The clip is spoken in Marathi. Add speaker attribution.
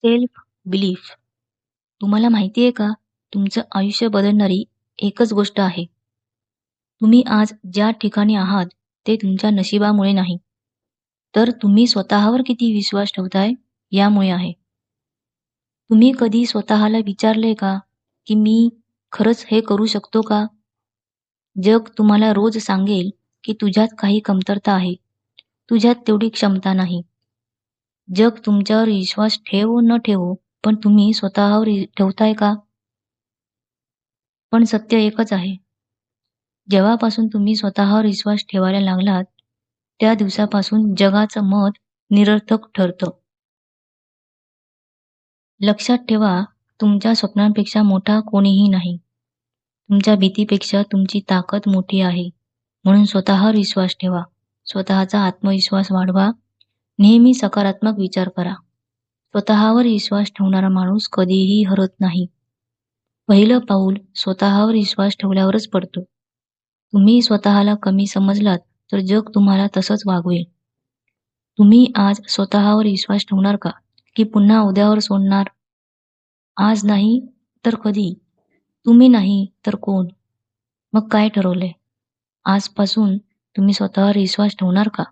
Speaker 1: Self belief. तुम्हाला माहिती आहे का? तुमचं आयुष्य बदलणारी एकच गोष्ट आहे. तुम्ही आज ज्या ठिकाणी आहात ते तुमच्या नशिबामुळे नाही, तर तुम्ही स्वतःवर किती विश्वास ठेवताय यामुळे आहे. तुम्ही कधी स्वतःला विचारले का, की मी खरंच हे करू शकतो का? जग तुम्हाला रोज सांगेल, की तुझ्यात काही कमतरता आहे. तुझ्यात तेवढी क्षमता नाही. जग तुमच्यावर विश्वास ठेवो न ठेवो, पण तुम्ही स्वतःवर ठेवताय का? पण सत्य एकच आहे. जेव्हापासून तुम्ही स्वतःवर विश्वास ठेवायला लागलात, त्या दिवसापासून जगाचं मत निरर्थक ठरतं. लक्षात ठेवा, तुमच्या स्वप्नांपेक्षा मोठा कोणीही नाही. तुमच्या भीतीपेक्षा तुमची ताकद मोठी आहे. म्हणून स्वतःवर विश्वास ठेवा. स्वतःचा आत्मविश्वास वाढवा. नेहमी सकारात्मक विचार करा. स्वतःवर विश्वास ठेवणारा माणूस कधीही हरत नाही. पहिलं पाऊल स्वतःवर विश्वास ठेवल्यावरच पडतं. तुम्ही स्वतःला कमी समजलात तर जग तुम्हाला तसंच वागवेल. तुम्ही आज स्वतःवर विश्वास ठेवणार का? की पुन्हा उद्यावर सोडणार? आज नाही तर कधी? तुम्ही नाही तर कोण? मग काय ठरवलंय? आजपासून तुम्ही स्वतःवर विश्वास ठेवणार का?